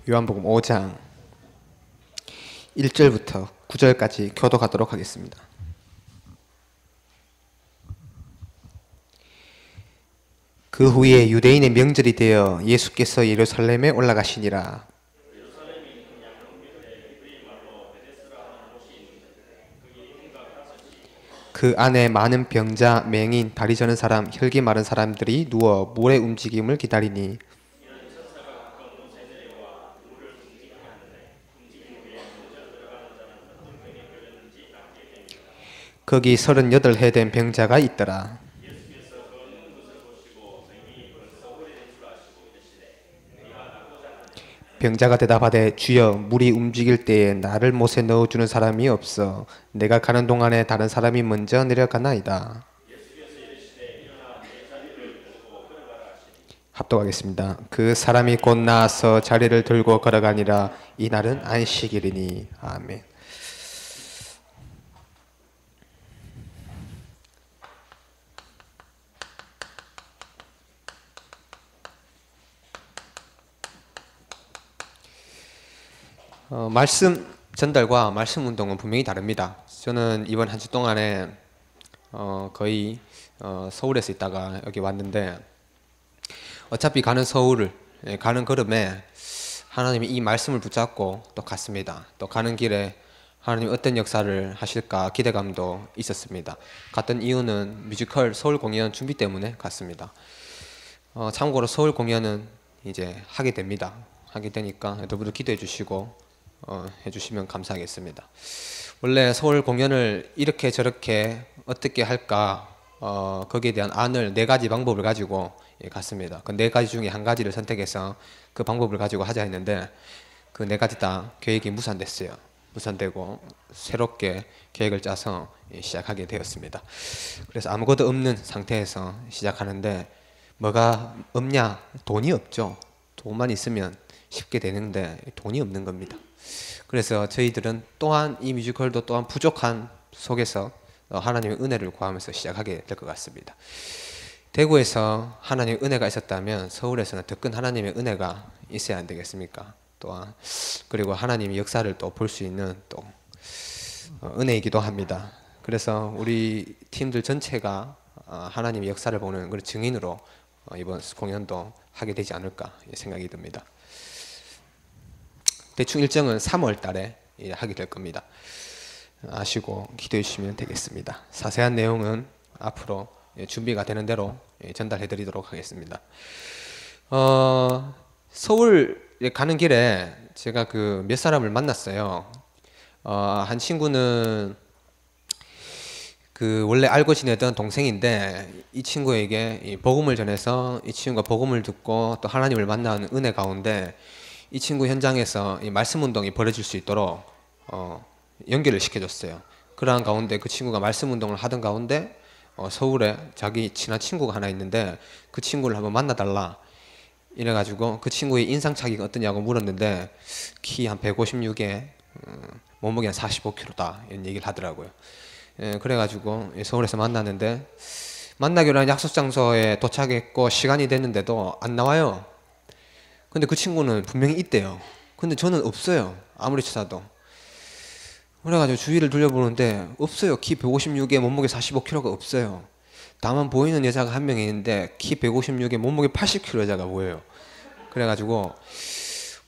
요한복음 5장 1절부터 9절까지 교독하도록 하겠습니다. 그 후에 유대인의 명절이 되어 예수께서 예루살렘에 올라가시니라. 그 안에 많은 병자, 맹인, 다리 저는 사람, 혈기 마른 사람들이 누워 물의 움직임을 기다리니 거기 38해 된 병자가 있더라. 병자가 대답하되 주여 물이 움직일 때에 나를 못에 넣어주는 사람이 없어 내가 가는 동안에 다른 사람이 먼저 내려가나이다. 합독하겠습니다. 그 사람이 곧 나와서 자리를 들고 걸어가니라. 이날은 안식일이니. 아멘. 말씀 전달과 말씀 운동은 분명히 다릅니다. 저는 이번 한 주 동안에 거의 서울에서 있다가 여기 왔는데 어차피 가는 서울을 가는 걸음에 하나님이 이 말씀을 붙잡고 또 갔습니다. 또 가는 길에 하나님이 어떤 역사를 하실까 기대감도 있었습니다. 갔던 이유는 뮤지컬 서울 공연 준비 때문에 갔습니다. 참고로 서울 공연은 이제 하게 됩니다. 하게 되니까 여러분들 기도해 주시고 해주시면 감사하겠습니다. 원래 서울 공연을 이렇게 저렇게 어떻게 할까 거기에 대한 안을 4가지 방법을 가지고 갔습니다. 그 4가지 중에 한 가지를 선택해서 그 방법을 가지고 하자 했는데 그 4가지 다 계획이 무산됐어요. 무산되고 새롭게 계획을 짜서 시작하게 되었습니다. 그래서 아무것도 없는 상태에서 시작하는데 뭐가 없냐? 돈이 없죠. 돈만 있으면 쉽게 되는데 돈이 없는 겁니다. 그래서 저희들은 또한 이 뮤지컬도 또한 부족한 속에서 하나님의 은혜를 구하면서 시작하게 될 것 같습니다. 대구에서 하나님의 은혜가 있었다면 서울에서는 더 큰 하나님의 은혜가 있어야 안 되겠습니까? 또한 그리고 하나님의 역사를 또 볼 수 있는 또 은혜이기도 합니다. 그래서 우리 팀들 전체가 하나님의 역사를 보는 그런 증인으로 이번 공연도 하게 되지 않을까 생각이 듭니다. 대충 일정은 3월 달에 하게 될 겁니다. 아시고 기도해 주시면 되겠습니다. 자세한 내용은 앞으로 준비가 되는 대로 전달해 드리도록 하겠습니다. 서울 가는 길에 제가 그 몇 사람을 만났어요. 한 친구는 그 원래 알고 지내던 동생인데 이 친구에게 복음을 전해서 이 친구가 복음을 듣고 또 하나님을 만나는 은혜 가운데 이 친구 현장에서 이 말씀 운동이 벌어질 수 있도록 연결을 시켜줬어요. 그러한 가운데 그 친구가 말씀 운동을 하던 가운데 서울에 자기 친한 친구가 하나 있는데 그 친구를 한번 만나달라 이래가지고 그 친구의 인상착의가 어떠냐고 물었는데 키 한 156에 몸무게 한 45kg다 이런 얘기를 하더라고요. 그래가지고 서울에서 만났는데 만나기로 한 약속 장소에 도착했고 시간이 됐는데도 안 나와요. 근데 그 친구는 분명히 있대요. 근데 저는 없어요. 아무리 찾아도. 그래가지고 주위를 둘러보는데 없어요. 키 156에 몸무게 45kg가 없어요. 다만 보이는 여자가 한 명 있는데 키 156에 몸무게 80kg 여자가 보여요. 그래가지고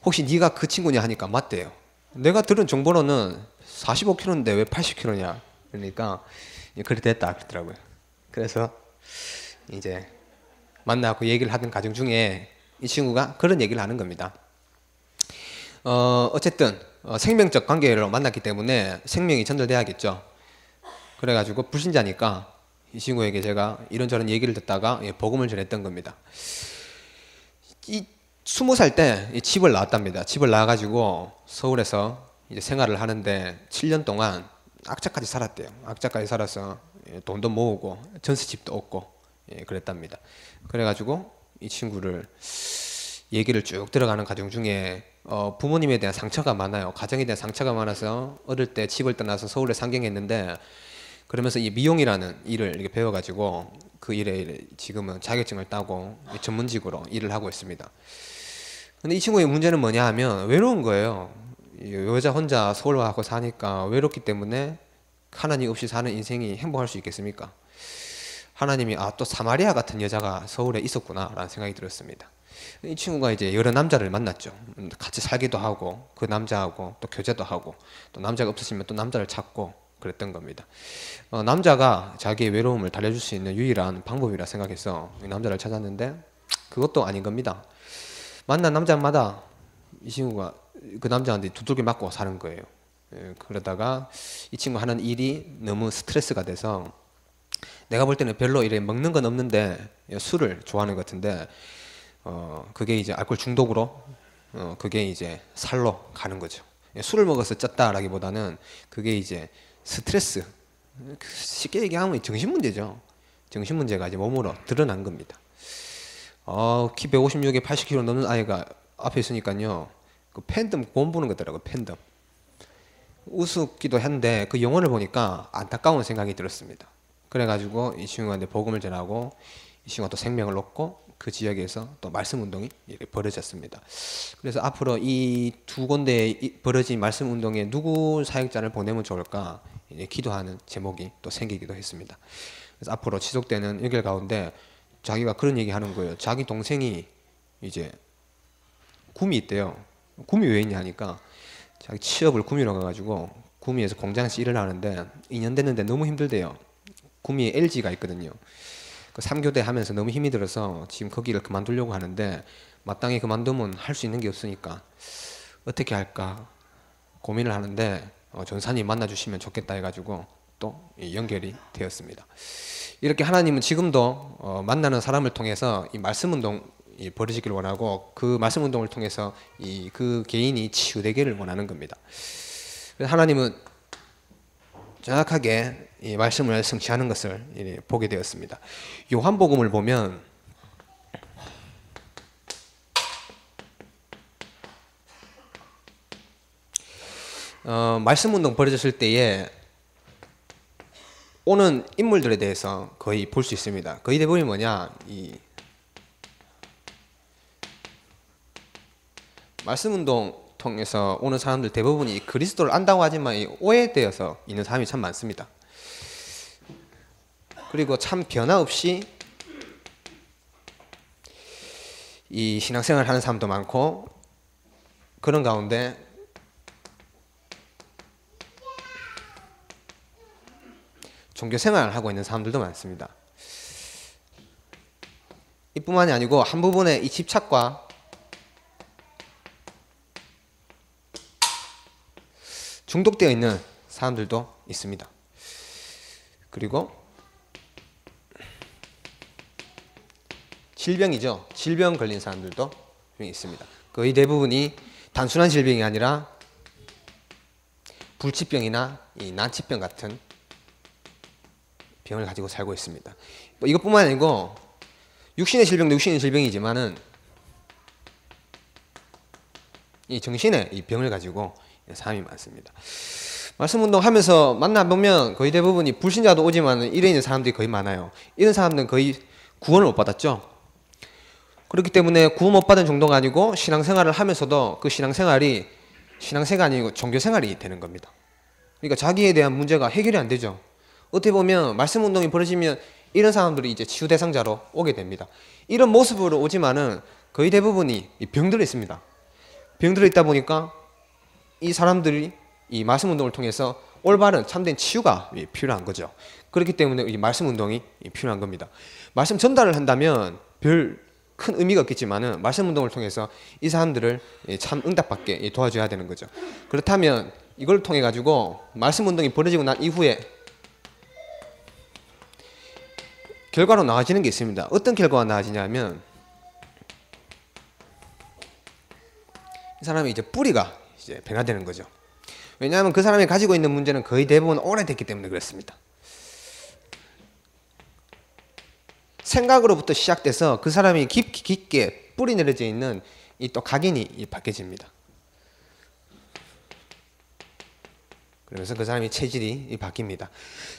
혹시 네가 그 친구냐 하니까 맞대요. 내가 들은 정보로는 45kg인데 왜 80kg냐 그러니까 그래 됐다 그러더라고요. 그래서 이제 만나고 얘기를 하던 과정 중에 이 친구가 그런 얘기를 하는 겁니다. 어쨌든 생명적 관계로 만났기 때문에 생명이 전달돼야겠죠. 그래가지고 불신자니까 이 친구에게 제가 이런저런 얘기를 듣다가 복음을 전했던 겁니다. 이 20살 때 집을 나왔답니다. 집을 나와가지고 서울에서 이제 생활을 하는데 7년 동안 악자까지 살았대요. 악자까지 살아서 돈도 모으고 전셋집도 얻고 그랬답니다. 그래가지고 이 친구를 얘기를 쭉 들어가는 과정 중에 부모님에 대한 상처가 많아요. 가정에 대한 상처가 많아서 어릴 때 집을 떠나서 서울에 상경했는데 그러면서 이 미용이라는 일을 이렇게 배워가지고 그 일에 지금은 자격증을 따고 전문직으로 일을 하고 있습니다. 근데 이 친구의 문제는 뭐냐 하면 외로운 거예요. 여자 혼자 서울 와서 사니까 외롭기 때문에 하나님 없이 사는 인생이 행복할 수 있겠습니까? 하나님이 또 사마리아 같은 여자가 서울에 있었구나 라는 생각이 들었습니다. 이 친구가 이제 여러 남자를 만났죠. 같이 살기도 하고 그 남자하고 또 교제도 하고 또 남자가 없으시면 또 남자를 찾고 그랬던 겁니다. 남자가 자기의 외로움을 달래줄 수 있는 유일한 방법이라 생각해서 이 남자를 찾았는데 그것도 아닌 겁니다. 만난 남자마다 이 친구가 그 남자한테 두들겨 맞고 사는 거예요. 그러다가 이 친구 하는 일이 너무 스트레스가 돼서 내가 볼 때는 별로 이래 먹는 건 없는데 술을 좋아하는 것 같은데 그게 이제 알코올 중독으로 그게 이제 살로 가는 거죠. 술을 먹어서 쪘다라기보다는 그게 이제 스트레스, 쉽게 얘기하면 정신 문제죠. 정신 문제가 이제 몸으로 드러난 겁니다. 키 156에 80kg 넘는 아이가 앞에 있으니까요. 그 팬덤 곰 부는 거더라고요. 팬덤. 우습기도 한데 그 영혼을 보니까 안타까운 생각이 들었습니다. 그래가지고 이 친구한테 복음을 전하고 이 친구가 또 생명을 얻고 그 지역에서 또 말씀 운동이 벌어졌습니다. 그래서 앞으로 이 두 군데에 벌어진 말씀 운동에 누구 사역자를 보내면 좋을까 기도하는 제목이 또 생기기도 했습니다. 그래서 앞으로 지속되는 연결 가운데 자기가 그런 얘기 하는 거예요. 자기 동생이 이제 구미 있대요. 구미 왜 있냐 하니까 자기 취업을 구미로 가가지고 구미에서 공장에서 일을 하는데 2년 됐는데 너무 힘들대요. 구미에 LG가 있거든요. 그 3교대 하면서 너무 힘이 들어서 지금 거기를 그만두려고 하는데 마땅히 그만두면 할 수 있는 게 없으니까 어떻게 할까 고민을 하는데 전사님 만나주시면 좋겠다 해가지고 또 연결이 되었습니다. 이렇게 하나님은 지금도 만나는 사람을 통해서 이 말씀 운동이 벌어지기를 원하고 그 말씀 운동을 통해서 그 개인이 치유되기를 원하는 겁니다. 그래서 하나님은 정확하게 이 말씀을 성취하는 것을 보게 되었습니다. 요한복음을 보면 말씀 운동 벌어졌을 때에 오는 인물들에 대해서 거의 볼 수 있습니다. 거의 대부분이 뭐냐, 이 말씀 운동 통해서 오는 사람들 대부분이 그리스도를 안다고 하지만 오해되어서 있는 사람이 참 많습니다. 그리고 참 변화 없이 이 신앙생활을 하는 사람도 많고 그런 가운데 종교생활을 하고 있는 사람들도 많습니다. 이뿐만이 아니고 한 부분에 이 집착과 중독되어 있는 사람들도 있습니다. 그리고 질병이죠. 질병 걸린 사람들도 있습니다. 거의 대부분이 단순한 질병이 아니라 불치병이나 이 난치병 같은 병을 가지고 살고 있습니다. 이것뿐만 아니고 육신의 질병도 육신의 질병이지만은 이 정신의 이 병을 가지고 사람이 많습니다. 말씀 운동하면서 만나보면 거의 대부분이 불신자도 오지만 이래 있는 사람들이 거의 많아요. 이런 사람들은 거의 구원을 못 받았죠. 그렇기 때문에 구원 못 받은 정도가 아니고 신앙생활을 하면서도 그 신앙생활이 신앙생활이 아니고 종교생활이 되는 겁니다. 그러니까 자기에 대한 문제가 해결이 안 되죠. 어떻게 보면 말씀 운동이 벌어지면 이런 사람들이 이제 치유 대상자로 오게 됩니다. 이런 모습으로 오지만은 거의 대부분이 병들어 있습니다. 병들어 있다 보니까 이 사람들이 이 말씀 운동을 통해서 올바른 참된 치유가 필요한 거죠. 그렇기 때문에 이 말씀 운동이 필요한 겁니다. 말씀 전달을 한다면 별 큰 의미가 없겠지만은 말씀 운동을 통해서 이 사람들을 참 응답받게 도와줘야 되는 거죠. 그렇다면 이걸 통해 가지고 말씀 운동이 벌어지고 난 이후에 결과로 나아지는 게 있습니다. 어떤 결과가 나아지냐면 이 사람이 이제 뿌리가 이제 변화되는 거죠. 왜냐하면 그 사람이 가지고 있는 문제는 거의 대부분 오래됐기 때문에 그렇습니다. 생각으로부터 시작돼서 그 사람이 깊게 뿌리 내려져 있는 이 또 각인이 바뀌어집니다. 그러면서 그 사람이 체질이 바뀝니다.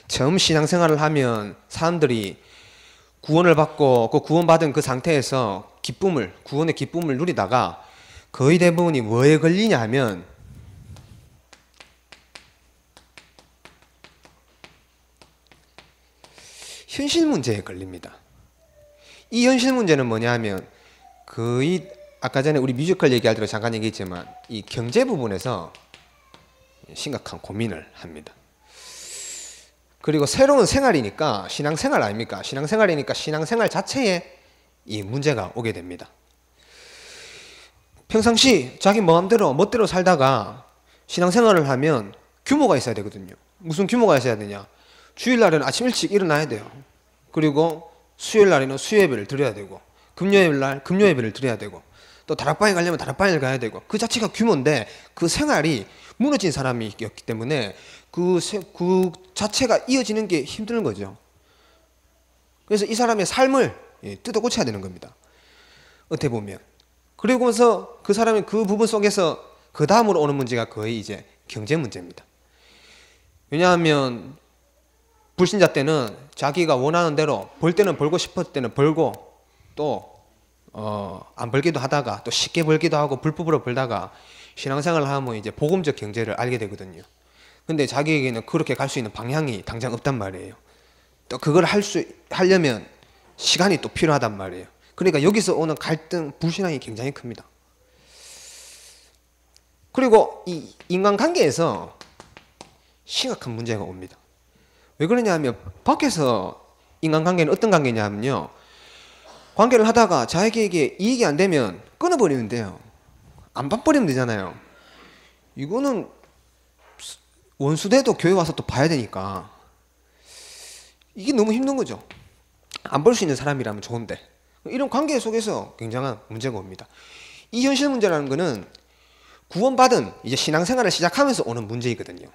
처음 신앙생활을 하면 사람들이 구원을 받고 그 구원받은 그 상태에서 구원의 기쁨을 누리다가 거의 대부분이 뭐에 걸리냐 하면 현실 문제에 걸립니다. 이 현실 문제는 뭐냐 하면 거의 아까 전에 우리 뮤지컬 얘기할 때도 잠깐 얘기했지만 이 경제 부분에서 심각한 고민을 합니다. 그리고 새로운 생활이니까 신앙생활 아닙니까? 신앙생활이니까 신앙생활 자체에 이 문제가 오게 됩니다. 평상시 자기 마음대로 멋대로 살다가 신앙생활을 하면 규모가 있어야 되거든요. 무슨 규모가 있어야 되냐? 주일날에는 아침 일찍 일어나야 돼요. 그리고 수요일날에는 수요예배를 드려야 되고 금요일날 금요예배를 드려야 되고 또 다락방에 가려면 다락방에 가야 되고 그 자체가 규모인데 그 생활이 무너진 사람이었기 때문에 그 자체가 이어지는 게 힘든 거죠. 그래서 이 사람의 삶을 뜯어 고쳐야 되는 겁니다. 어떻게 보면. 그리고서 그 사람의 그 부분 속에서 그 다음으로 오는 문제가 거의 이제 경제 문제입니다. 왜냐하면 불신자 때는 자기가 원하는 대로 벌 때는 벌고 싶을 때는 벌고 또 안 벌기도 하다가 또 쉽게 벌기도 하고 불법으로 벌다가 신앙생활을 하면 이제 복음적 경제를 알게 되거든요. 근데 자기에게는 그렇게 갈 수 있는 방향이 당장 없단 말이에요. 또 그걸 하려면 시간이 또 필요하단 말이에요. 그러니까 여기서 오는 갈등, 불신앙이 굉장히 큽니다. 그리고 이 인간관계에서 심각한 문제가 옵니다. 왜 그러냐 하면 밖에서 인간관계는 어떤 관계냐면요. 관계를 하다가 자기에게 이익이 안 되면 끊어버리면 돼요. 안 봐버리면 되잖아요. 이거는 원수돼도 교회 와서 또 봐야 되니까 이게 너무 힘든 거죠. 안 볼 수 있는 사람이라면 좋은데 이런 관계 속에서 굉장한 문제가 옵니다. 이 현실 문제라는 거는 구원받은 이제 신앙생활을 시작하면서 오는 문제이거든요.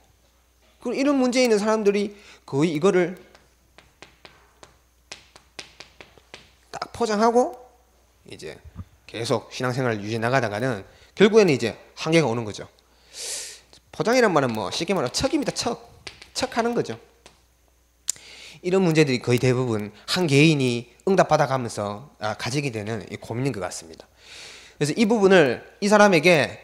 그리고 이런 문제에 있는 사람들이 거의 이거를 딱 포장하고 이제 계속 신앙생활을 유지해 나가다가는 결국에는 이제 한계가 오는 거죠. 포장이란 말은 뭐 쉽게 말하면 척입니다. 척하는 거죠. 이런 문제들이 거의 대부분 한 개인이 응답받아가면서 가지게 되는 고민인 것 같습니다. 그래서 이 부분을 이 사람에게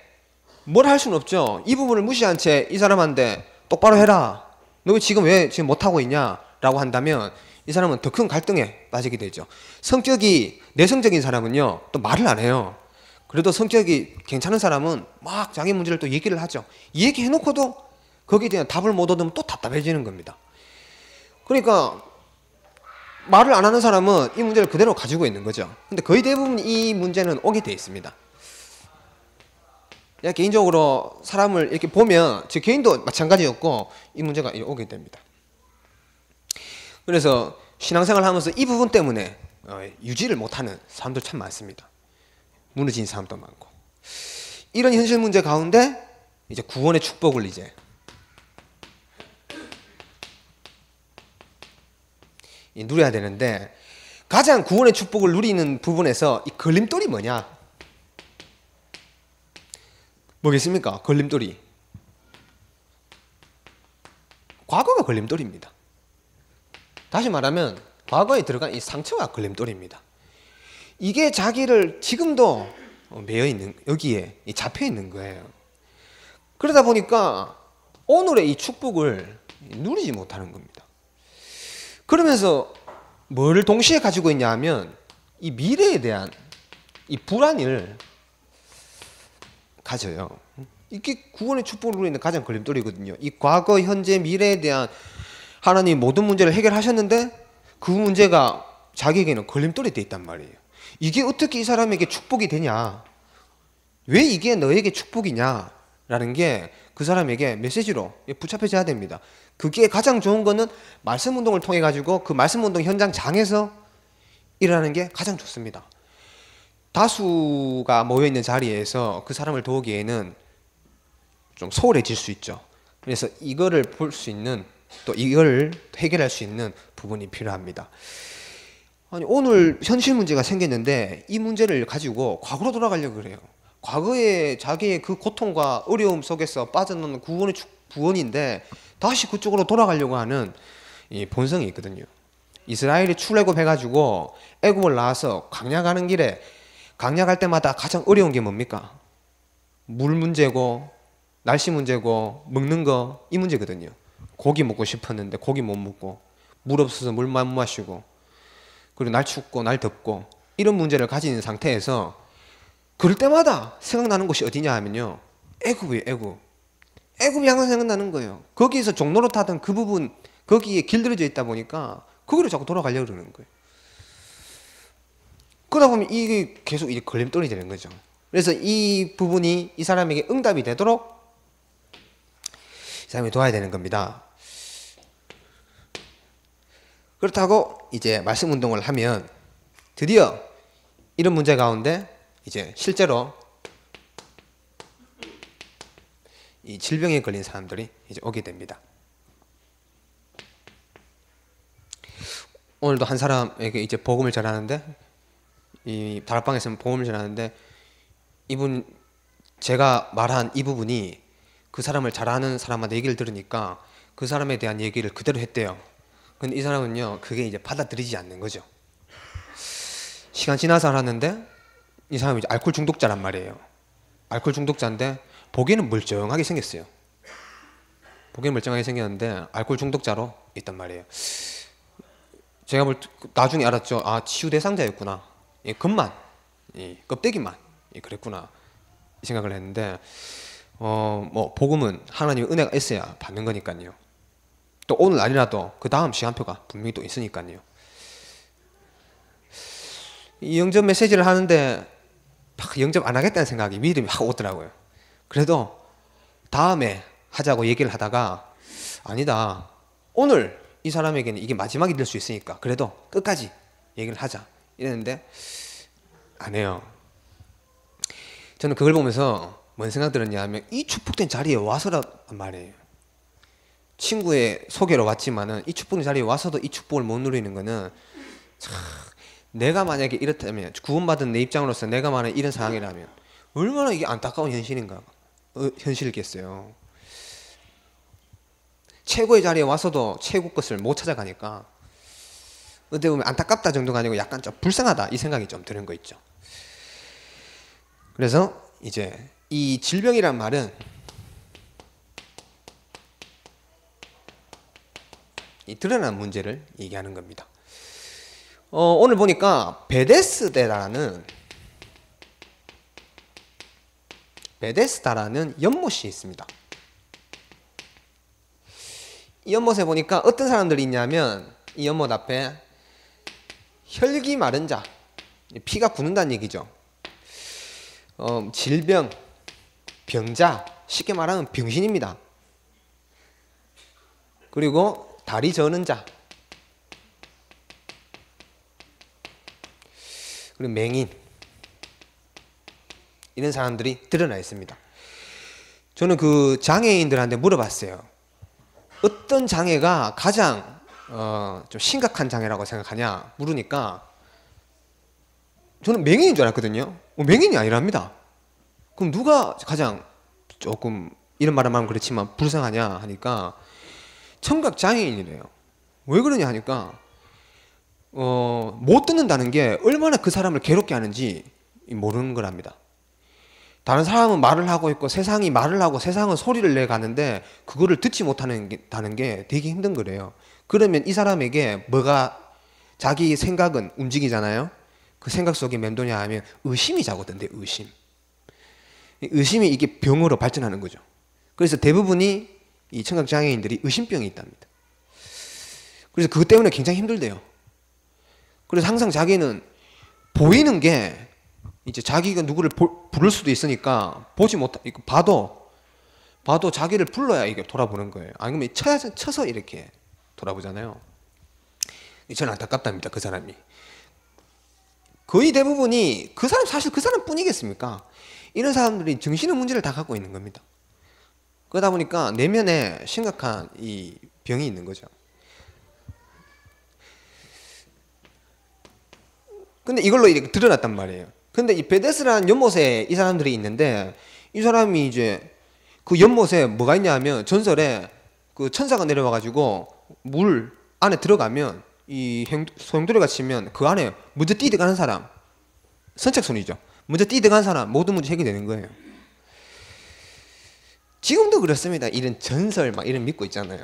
뭘 할 수는 없죠. 이 부분을 무시한 채 이 사람한테 똑바로 해라. 너 지금 왜 지금 못하고 있냐? 라고 한다면 이 사람은 더 큰 갈등에 빠지게 되죠. 성격이 내성적인 사람은요, 또 말을 안 해요. 그래도 성격이 괜찮은 사람은 막 자기 문제를 또 얘기를 하죠. 얘기해놓고도 거기에 대한 답을 못 얻으면 또 답답해지는 겁니다. 그러니까 말을 안 하는 사람은 이 문제를 그대로 가지고 있는 거죠. 근데 거의 대부분 이 문제는 오게 돼 있습니다. 내가 개인적으로 사람을 이렇게 보면 제 개인도 마찬가지였고 이 문제가 오게 됩니다. 그래서 신앙생활을 하면서 이 부분 때문에 유지를 못하는 사람들 참 많습니다. 무너진 사람도 많고. 이런 현실 문제 가운데 이제 구원의 축복을 이제 누려야 되는데 가장 구원의 축복을 누리는 부분에서 이 걸림돌이 뭐냐? 뭐겠습니까? 걸림돌이. 과거가 걸림돌입니다. 다시 말하면 과거에 들어간 이 상처가 걸림돌입니다. 이게 자기를 지금도 매여 있는, 여기에 잡혀 있는 거예요. 그러다 보니까 오늘의 이 축복을 누리지 못하는 겁니다. 그러면서 뭘 동시에 가지고 있냐 하면 이 미래에 대한 이 불안을 가져요. 이게 구원의 축복을 누리는 가장 걸림돌이거든요. 이 과거, 현재, 미래에 대한 하나님 모든 문제를 해결하셨는데 그 문제가 자기에게는 걸림돌이 돼 있단 말이에요. 이게 어떻게 이 사람에게 축복이 되냐? 왜 이게 너에게 축복이냐? 라는 게 그 사람에게 메시지로 붙잡혀져야 됩니다. 그게 가장 좋은 거는 말씀 운동을 통해 가지고 그 말씀 운동 현장장에서 일어나는 게 가장 좋습니다. 다수가 모여있는 자리에서 그 사람을 도우기에는 좀 소홀해질 수 있죠. 그래서 이거를 볼 수 있는 또 이걸 해결할 수 있는 부분이 필요합니다. 아니, 오늘 현실 문제가 생겼는데 이 문제를 가지고 과거로 돌아가려고 그래요. 과거에 자기의 그 고통과 어려움 속에서 빠져나오는 구원인데 다시 그쪽으로 돌아가려고 하는 이 본성이 있거든요. 이스라엘이 출애굽해가지고 애굽을 나와서 광야 가는 길에 광야 갈 때마다 가장 어려운 게 뭡니까? 물 문제고 날씨 문제고 먹는 거 이 문제거든요. 고기 먹고 싶었는데 고기 못 먹고, 물 없어서 물만 못 마시고, 그리고 날 춥고 날 덥고, 이런 문제를 가진 상태에서 그럴 때마다 생각나는 곳이 어디냐 하면요, 애굽이에요. 애굽. 애굽이 항상 생각나는 거예요. 거기에서 종로로 타던 그 부분, 거기에 길들여져 있다 보니까 거기로 자꾸 돌아가려고 그러는 거예요. 그러다 보면 이게 계속 이제 걸림돌이 되는 거죠. 그래서 이 부분이 이 사람에게 응답이 되도록 이 사람이 도와야 되는 겁니다. 그렇다고 이제 말씀 운동을 하면 드디어 이런 문제 가운데 이제 실제로 이 질병에 걸린 사람들이 이제 오게 됩니다. 오늘도 한 사람에게 이제 복음을 전하는데, 이 다락방에서 복음을 전하는데, 이분, 제가 말한 이 부분이 그 사람을 잘 아는 사람한테 얘기를 들으니까 그 사람에 대한 얘기를 그대로 했대요. 근데 이 사람은요, 그게 이제 받아들이지 않는 거죠. 시간 지나서 알았는데 이 사람이 이제 알코올 중독자란 말이에요. 알코올 중독자인데 보기에는 멀쩡하게 생겼어요. 보기에는 멀쩡하게 생겼는데 알코올 중독자로 있단 말이에요. 제가 나중에 알았죠. 아, 치유 대상자였구나. 이 겉만, 이 껍데기만 그랬구나, 이 생각을 했는데, 뭐 복음은 하나님의 은혜가 있어야 받는 거니까요. 또 오늘 아니라도 그 다음 시간표가 분명히 또 있으니까요. 이 영접 메시지를 하는데 막 영접 안 하겠다는 생각이, 믿음이 확 오더라고요. 그래도 다음에 하자고 얘기를 하다가, 아니다, 오늘 이 사람에게는 이게 마지막이 될 수 있으니까 그래도 끝까지 얘기를 하자 이랬는데 안 해요. 저는 그걸 보면서 뭔 생각 들었냐 하면, 이 축복된 자리에 와서란 말이에요. 친구의 소개로 왔지만은 이 축복된 자리에 와서도 이 축복을 못 누리는 거는, 참, 내가 만약에 이렇다면, 구원받은 내 입장으로서 내가 만약에 이런 상황이라면 얼마나 이게 안타까운 현실이겠어요. 최고의 자리에 와서도 최고 것을 못 찾아가니까 어떻게 보면 안타깝다 정도가 아니고 약간 좀 불쌍하다, 이 생각이 좀 드는 거 있죠. 그래서 이제 이 질병이란 말은 이 드러난 문제를 얘기하는 겁니다. 오늘 보니까 베데스다라는 연못이 있습니다. 이 연못에 보니까 어떤 사람들이 있냐면, 이 연못 앞에 혈기 마른 자, 피가 굳는다는 얘기죠. 질병, 병자, 쉽게 말하면 병신입니다. 그리고 다리 저는 자, 그리고 맹인, 이런 사람들이 드러나 있습니다. 저는 그 장애인들한테 물어봤어요. 어떤 장애가 가장 좀 심각한 장애라고 생각하냐 물으니까, 저는 맹인인 줄 알았거든요. 맹인이 아니랍니다. 그럼 누가 가장 조금, 이런 말을 하면 그렇지만 불쌍하냐 하니까 청각 장애인이래요. 왜 그러냐 하니까 못 듣는다는 게 얼마나 그 사람을 괴롭게 하는지 모르는 거랍니다. 다른 사람은 말을 하고 있고 세상이 말을 하고 세상은 소리를 내가는데 그거를 듣지 못하는 게 되게 힘든 거래요. 그러면 이 사람에게 자기 생각은 움직이잖아요. 그 생각 속에 맴도냐 하면 의심이 자거든요. 의심이 이게 병으로 발전하는 거죠. 그래서 대부분이 이 청각장애인들이 의심병이 있답니다. 그래서 그것 때문에 굉장히 힘들대요. 그래서 항상 자기는 보이는 게, 이제 자기가 누구를 부를 수도 있으니까 봐도 자기를 불러야 이게 돌아보는 거예요. 아니면 쳐서 이렇게 돌아보잖아요. 저는 안타깝답니다. 그 사람이 거의 대부분이 사실 그 사람뿐이겠습니까? 이런 사람들이 정신의 문제를 다 갖고 있는 겁니다. 그러다 보니까 내면에 심각한 이 병이 있는 거죠. 근데 이걸로 이렇게 드러났단 말이에요. 근데 이 베데스라는 연못에 이 사람들이 있는데, 이 사람이 이제 그 연못에 뭐가 있냐 하면, 전설에 그 천사가 내려와가지고 물 안에 들어가면 이 소용돌이가 치면 그 안에 먼저 뛰어가는 사람, 선착순이죠. 먼저 뛰어가는 사람 모든 문제 해결되는 거예요. 지금도 그렇습니다. 이런 전설 막 이런 믿고 있잖아요.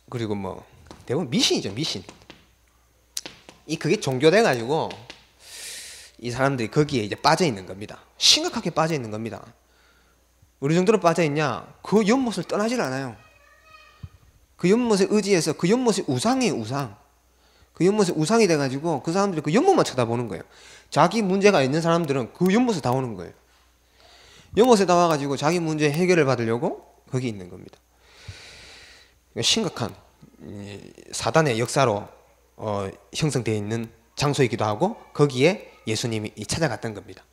그리고 뭐 대부분 미신이죠, 미신. 그게 종교돼 가지고 이 사람들이 거기에 이제 빠져 있는 겁니다. 심각하게 빠져 있는 겁니다. 어느 정도로 빠져 있냐? 그 연못을 떠나질 않아요. 그 연못에 의지해서 그 연못이 우상이에요, 우상. 그 연못이 우상이 돼가지고 그 사람들이 그 연못만 쳐다보는 거예요. 자기 문제가 있는 사람들은 그 연못에 다 오는 거예요. 연못에 다 와가지고 자기 문제 해결을 받으려고 거기 있는 겁니다. 심각한 사단의 역사로 형성되어 있는 장소이기도 하고 거기에 예수님이 찾아갔던 겁니다.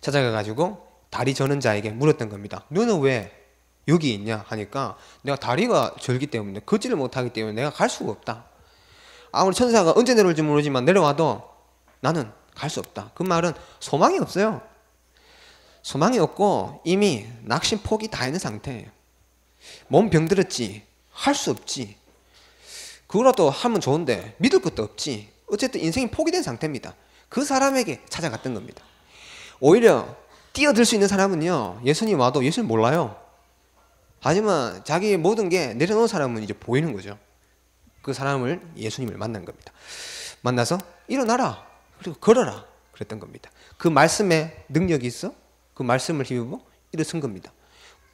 찾아가가지고 다리 저는 자에게 물었던 겁니다. 너는 왜 여기 있냐 하니까 내가 다리가 절기 때문에 걷지를 못하기 때문에 내가 갈 수가 없다. 아무리 천사가 언제 내려올지 모르지만 내려와도 나는 갈 수 없다. 그 말은 소망이 없어요. 소망이 없고 이미 낙심 포기 다 있는 상태예요. 몸 병들었지 할 수 없지. 그거라도 하면 좋은데 믿을 것도 없지. 어쨌든 인생이 포기된 상태입니다. 그 사람에게 찾아갔던 겁니다. 오히려 뛰어들 수 있는 사람은요, 예수님 와도 예수님 몰라요. 하지만 자기의 모든 게 내려놓은 사람은 이제 보이는 거죠. 그 사람을 예수님을 만난 겁니다. 만나서 일어나라 그리고 걸어라 그랬던 겁니다. 그 말씀에 능력이 있어 그 말씀을 힘입어 일어선 겁니다.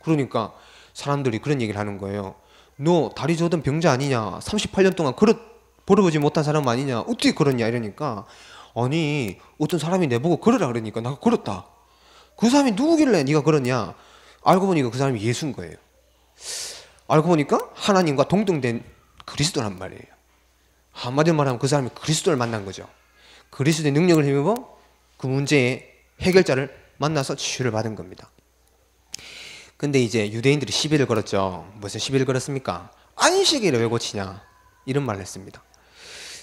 그러니까 사람들이 그런 얘기를 하는 거예요. 너 다리 저던 병자 아니냐, 38년 동안 걸어보지 못한 사람 아니냐, 어떻게 걸었냐 이러니까, 아니 어떤 사람이 내보고 걸으라 그러니까 내가 걸었다. 그 사람이 누구길래 네가 걸었냐. 알고 보니까 그 사람이 예수인 거예요. 알고 보니까 하나님과 동등된 그리스도란 말이에요. 한마디로 말하면 그 사람이 그리스도를 만난 거죠. 그리스도의 능력을 힘입어 그 문제의 해결자를 만나서 치유를 받은 겁니다. 근데 이제 유대인들이 시비를 걸었죠. 무슨 시비를 걸었습니까? 안식일을 왜 고치냐 이런 말을 했습니다.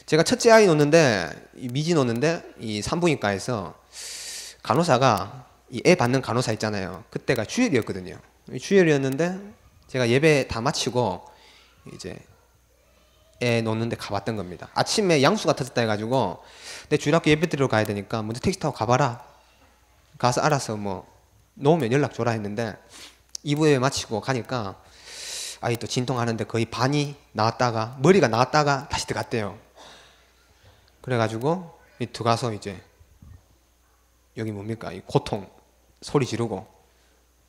제가 첫째 아이 놓는데, 미지 놓는데 이 산부인과에서 간호사가 이 애 받는 간호사 있잖아요. 그때가 주일이었거든요. 주일이었는데 제가 예배 다 마치고 이제 애 놓는데 가봤던 겁니다. 아침에 양수가 터졌다 해가지고 내 주일학교 예배 드리러 가야 되니까 먼저 택시 타고 가봐라. 가서 알아서 뭐 놓으면 연락 줘라 했는데 2부 예배 마치고 가니까 아이 또 진통하는데 거의 반이 나왔다가 머리가 나왔다가 다시 들어갔대요. 그래가지고 들어가서 이제 여기 뭡니까 이 고통 소리 지르고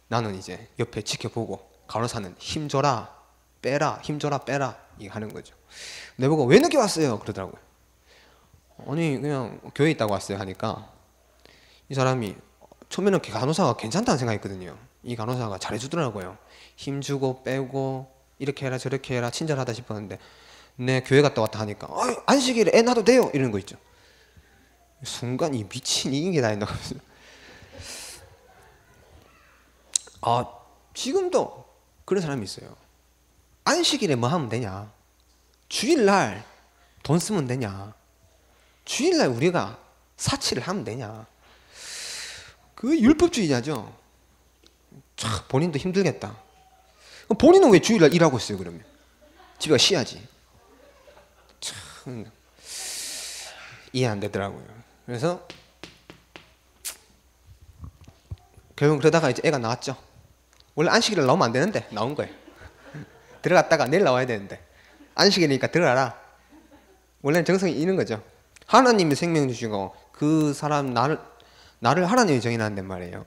나는 이제 옆에 지켜보고 간호사는 힘줘라 빼라 힘줘라 빼라 이거 하는 거죠. 내보고 왜 늦게 왔어요 그러더라고요. 아니 그냥 교회에 있다고 왔어요 하니까 이 사람이 처음에는 간호사가 괜찮다는 생각했거든요. 이 간호사가 잘해주더라고요. 힘주고 빼고 이렇게 해라 저렇게 해라 친절하다 싶었는데 내 교회 갔다 왔다 하니까 안식일에 애 놔도 돼요 이러는 거 있죠. 순간 이 미친 이게 다 있나. 지금도 그런 사람이 있어요. 안식일에 뭐 하면 되냐, 주일날 돈 쓰면 되냐, 주일날 우리가 사치를 하면 되냐. 그 율법주의자죠. 참 본인도 힘들겠다. 본인은 왜 주일날 일하고 있어요 그러면? 집에 가 쉬어야지. 참 이해 안 되더라고요. 그래서 결국 그러다가 이제 애가 나왔죠. 원래 안식일을 나오면 안 되는데 나온 거예요. 들어갔다가 내일 나와야 되는데 안식일이니까 들어가라. 원래는 정성이 있는 거죠. 하나님이 생명 주시고 그 사람 나를 하나님이 정인한단 말이에요.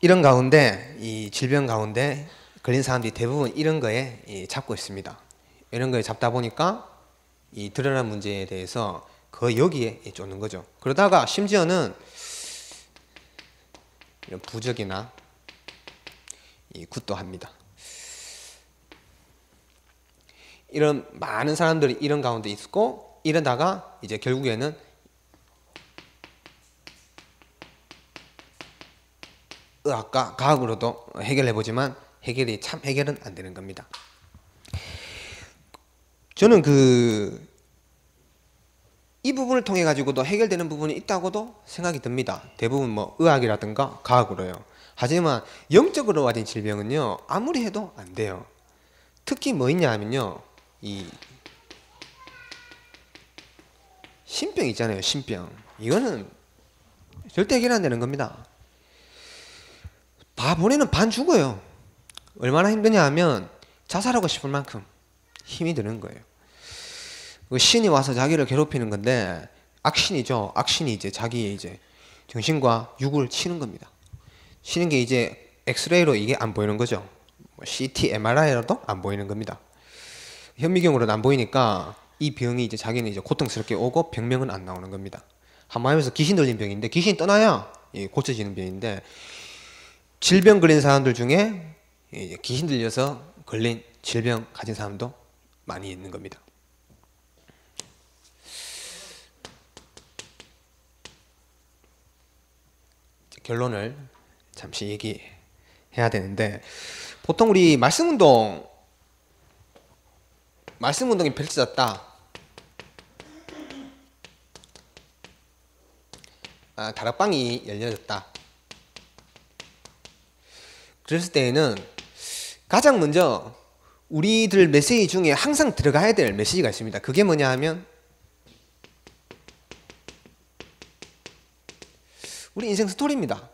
이런 가운데 이 질병 가운데 걸린 사람들이 대부분 이런 거에 잡고 있습니다. 이런 거에 잡다 보니까 이 드러난 문제에 대해서 거의 여기에 쫓는 거죠. 그러다가 심지어는 이런 부적이나 이 굿도 합니다. 이런 많은 사람들이 이런 가운데 있고 이러다가 이제 결국에는 의학과 과학으로도 해결해 보지만 해결은 안 되는 겁니다. 저는 이 부분을 통해 가지고도 해결되는 부분이 있다고도 생각이 듭니다. 대부분 뭐 의학이라든가 과학으로요. 하지만 영적으로 와진 질병은요 아무리 해도 안 돼요. 특히 뭐 있냐 하면요 이 신병 있잖아요. 신병 이거는 절대 해결 안 되는 겁니다. 다 보내는 반 죽어요. 얼마나 힘드냐 하면 자살하고 싶을 만큼 힘이 드는 거예요. 그 신이 와서 자기를 괴롭히는 건데 악신이죠. 악신이 이제 자기의 이제 정신과 육을 치는 겁니다. 치는 게 이제 엑스레이로 이게 안 보이는 거죠. CT, MRI라도 안 보이는 겁니다. 현미경으로는 안 보이니까 이 병이 이제 자기는 이제 고통스럽게 오고 병명은 안 나오는 겁니다. 한마디에서 귀신 들린 병인데 귀신이 떠나야 고쳐지는 병인데 질병 걸린 사람들 중에 이제 귀신 들려서 걸린 질병 가진 사람도 많이 있는 겁니다. 결론을 잠시 얘기해야 되는데 보통 우리 말씀운동이 펼쳐졌다. 다락방이 열려졌다. 그랬을 때에는 가장 먼저 우리들 메시지 중에 항상 들어가야 될 메시지가 있습니다. 그게 뭐냐 하면 우리 인생 스토리입니다.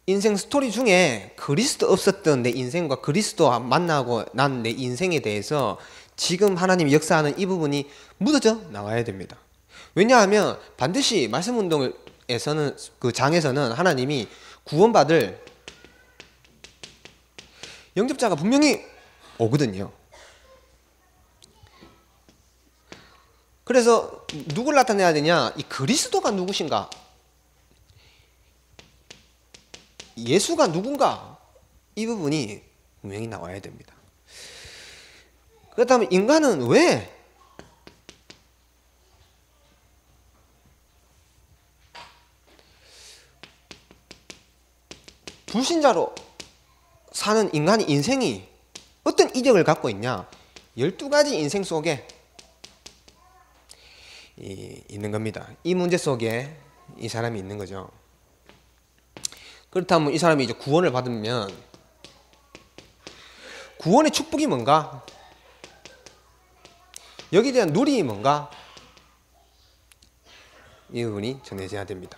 인생 스토리 중에 그리스도 없었던 내 인생과 그리스도 만나고 난 내 인생에 대해서 지금 하나님이 역사하는 이 부분이 묻어져 나와야 됩니다. 왜냐하면 반드시 말씀운동에서는 그 장에서는 하나님이 구원받을 영접자가 분명히 오거든요. 그래서 누굴 나타내야 되냐? 이 그리스도가 누구신가? 예수가 누군가? 이 부분이 분명히 나와야 됩니다. 그렇다면 인간은 왜 불신자로 사는 인간의 인생이 어떤 이력을 갖고 있냐? 12가지 인생 속에 있는 겁니다. 이 문제 속에 이 사람이 있는 거죠. 그렇다면 이 사람이 이제 구원을 받으면 구원의 축복이 뭔가? 여기에 대한 누리이 뭔가? 이 부분이 정해져야 됩니다.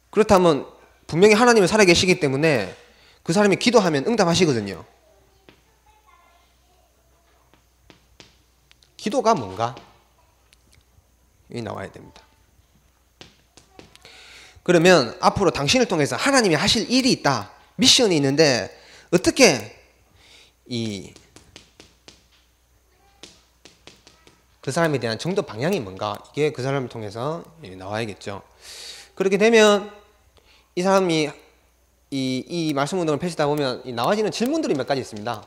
그렇다면 분명히 하나님은 살아계시기 때문에 그 사람이 기도하면 응답하시거든요. 기도가 뭔가? 이 나와야 됩니다. 그러면 앞으로 당신을 통해서 하나님이 하실 일이 있다. 미션이 있는데 어떻게 그 사람에 대한 정도 방향이 뭔가? 이게 그 사람을 통해서 나와야겠죠. 그렇게 되면 이 사람이 이 말씀 운동을 펼치다 보면 나와지는 질문들이 몇 가지 있습니다.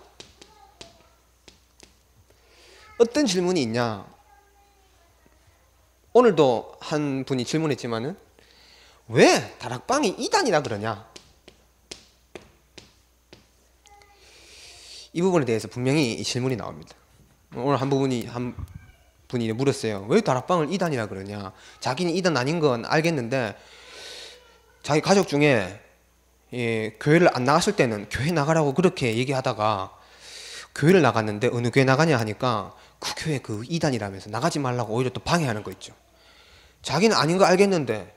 어떤 질문이 있냐? 오늘도 한 분이 질문했지만은 왜 다락방이 이단이라 그러냐? 이 부분에 대해서 분명히 이 질문이 나옵니다. 오늘 한 분이 물었어요. 왜 다락방을 이단이라 그러냐? 자기는 이단 아닌 건 알겠는데 자기 가족 중에 교회를 안 나갔을 때는 교회 나가라고 그렇게 얘기하다가 교회를 나갔는데 어느 교회 나가냐 하니까 그 교회 그 이단이라면서 나가지 말라고 오히려 또 방해하는 거 있죠. 자기는 아닌 거 알겠는데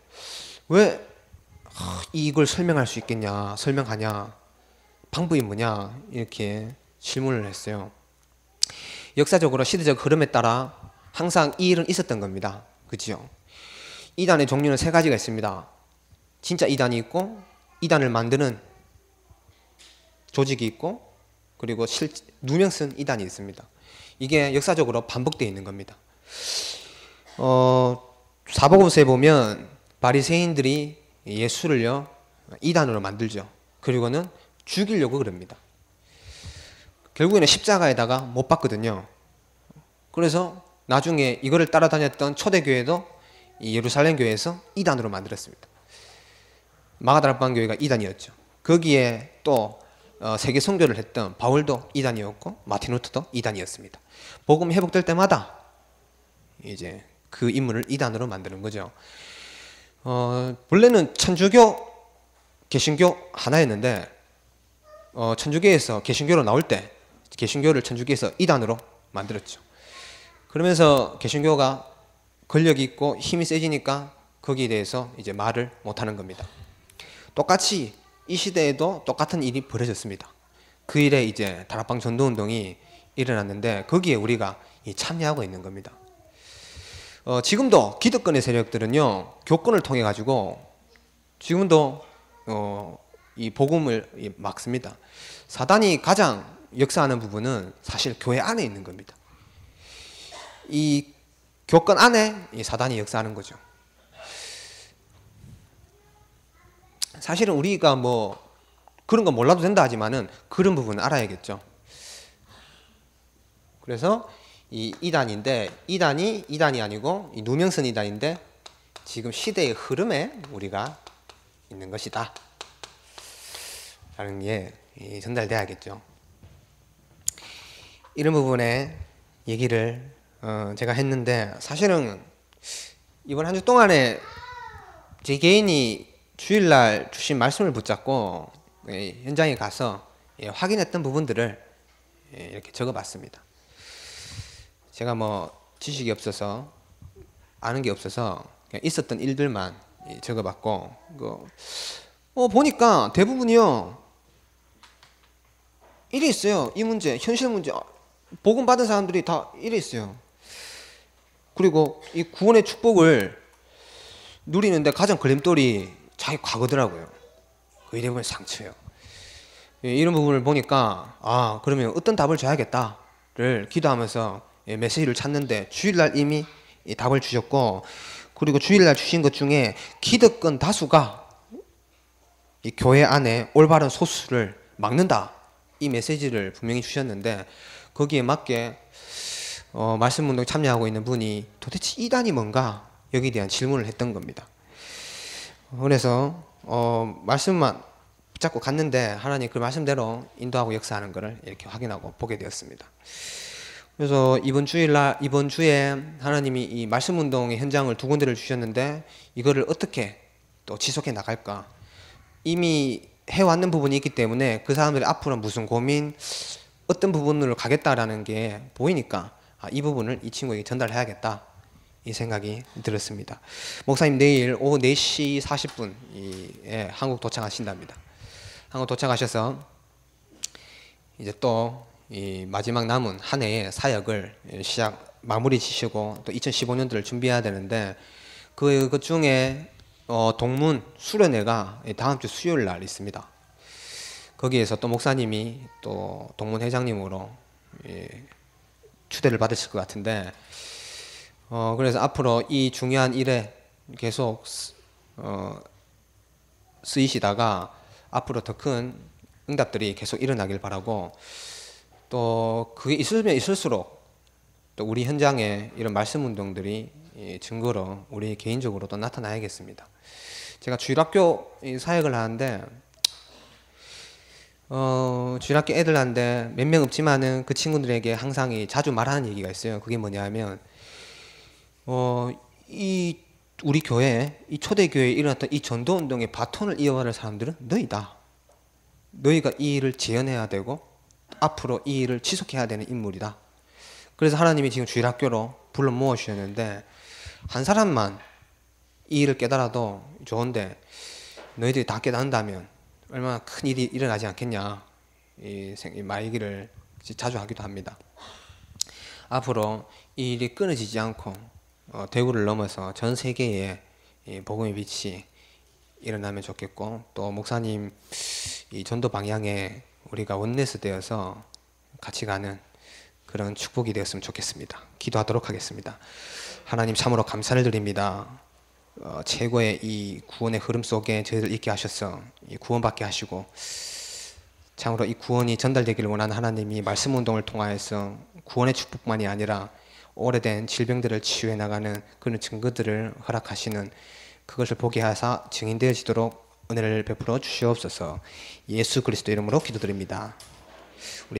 왜 이걸 설명할 수 있겠냐, 설명하냐, 방법이 뭐냐 이렇게 질문을 했어요. 역사적으로 시대적 흐름에 따라 항상 이 일은 있었던 겁니다. 그죠? 이단의 종류는 세 가지가 있습니다. 진짜 이단이 있고 이단을 만드는 조직이 있고 그리고 누명 쓴 이단이 있습니다. 이게 역사적으로 반복되어 있는 겁니다. 사복음서에 보면 바리새인들이 예수를요 이단으로 만들죠. 그리고는 죽이려고 그럽니다. 결국에는 십자가에다가 못 박거든요. 그래서 나중에 이거를 따라다녔던 초대교회도 이 예루살렘 교회에서 이단으로 만들었습니다. 마가다락방 교회가 이단이었죠. 거기에 또 세계 선교를 했던 바울도 이단이었고 마틴 루터도 이단이었습니다. 복음이 회복될 때마다 이제 그 인물을 이단으로 만드는 거죠. 본래는 천주교, 개신교 하나였는데 천주교에서 개신교로 나올 때 개신교를 천주교에서 이단으로 만들었죠. 그러면서 개신교가 권력이 있고 힘이 세지니까 거기에 대해서 이제 말을 못하는 겁니다. 똑같이 이 시대에도 똑같은 일이 벌어졌습니다. 그 일에 이제 다락방 전도운동이 일어났는데 거기에 우리가 참여하고 있는 겁니다. 지금도 기득권의 세력들은요, 교권을 통해 가지고 지금도 이 복음을 막습니다. 사단이 가장 역사하는 부분은 사실 교회 안에 있는 겁니다. 이 교권 안에 이 사단이 역사하는 거죠. 사실은 우리가 뭐 그런 거 몰라도 된다 하지만은 그런 부분은 알아야겠죠. 그래서 이 이단인데, 이단이 아니고 이 누명선 이단인데 지금 시대의 흐름에 우리가 있는 것이다 라는 게 전달돼야겠죠. 이런 부분에 얘기를 제가 했는데, 사실은 이번 한 주 동안에 제 개인이 주일날 주신 말씀을 붙잡고 현장에 가서 확인했던 부분들을 이렇게 적어봤습니다. 제가 뭐 지식이 없어서 아는 게 없어서 그냥 있었던 일들만 적어봤고, 보니까 대부분이요 이래 있어요. 이 문제, 현실 문제, 복음 받은 사람들이 다 이래 있어요. 그리고 이 구원의 축복을 누리는데 가장 걸림돌이 자기 과거더라고요. 이래 보면 상처예요. 이런 부분을 보니까 그러면 어떤 답을 줘야겠다를 기도하면서 메시지를 찾는데, 주일날 이미 답을 주셨고, 그리고 주일날 주신 것 중에 기득권 다수가 이 교회 안에 올바른 소수를 막는다, 이 메시지를 분명히 주셨는데, 거기에 맞게 말씀 운동에 참여하고 있는 분이 도대체 이단이 뭔가 여기에 대한 질문을 했던 겁니다. 그래서 말씀만 붙잡고 갔는데 하나님 그 말씀대로 인도하고 역사하는 것을 이렇게 확인하고 보게 되었습니다. 그래서 이번 주에 하나님이 이 말씀 운동의 현장을 2군데를 주셨는데, 이거를 어떻게 또 지속해 나갈까, 이미 해왔는 부분이 있기 때문에 그 사람들이 앞으로 무슨 고민, 어떤 부분으로 가겠다라는 게 보이니까 이 부분을 이 친구에게 전달해야겠다, 이 생각이 들었습니다. 목사님 내일 오후 4시 40분에 한국 도착하신답니다. 한국 도착하셔서 이제 또 이 마지막 남은 한 해의 사역을 마무리 지시고 또 2015년도를 준비해야 되는데, 그 중에 동문 수련회가 다음 주 수요일 날 있습니다. 거기에서 또 목사님이 또 동문 회장님으로 추대를 받으실 것 같은데, 그래서 앞으로 이 중요한 일에 계속 쓰이시다가 앞으로 더 큰 응답들이 계속 일어나길 바라고, 또 그게 있으면 있을수록 또 우리 현장에 이런 말씀 운동들이 증거로 우리 개인적으로 또 나타나야겠습니다. 제가 주일학교 사역을 하는데 주일학교 애들 하는데 몇 명 없지만은 그 친구들에게 항상 자주 말하는 얘기가 있어요. 그게 뭐냐면 이 우리 교회, 이 초대교회에 일어났던 이 전도운동의 바톤을 이어갈 사람들은 너희다. 너희가 이 일을 재현해야 되고 앞으로 이 일을 지속해야 되는 인물이다. 그래서 하나님이 지금 주일학교로 불러 모으셨는데, 한 사람만 이 일을 깨달아도 좋은데 너희들이 다 깨닫는다면 얼마나 큰 일이 일어나지 않겠냐, 이 말기를 자주 하기도 합니다. 앞으로 이 일이 끊어지지 않고 대구를 넘어서 전 세계에 복음의 빛이 일어나면 좋겠고, 또 목사님 이 전도 방향에 우리가 원내스 되어서 같이 가는 그런 축복이 되었으면 좋겠습니다. 기도하도록 하겠습니다. 하나님 참으로 감사를 드립니다. 최고의 이 구원의 흐름 속에 저희들 있게 하셔서 이 구원받게 하시고, 참으로 이 구원이 전달되기를 원하는 하나님이 말씀 운동을 통하여서 구원의 축복만이 아니라 오래된 질병들을 치유해 나가는 그런 증거들을 허락하시는, 그것을 보게 하사 증인되어지도록 은혜를 베풀어 주시옵소서. 예수 그리스도 이름으로 기도드립니다.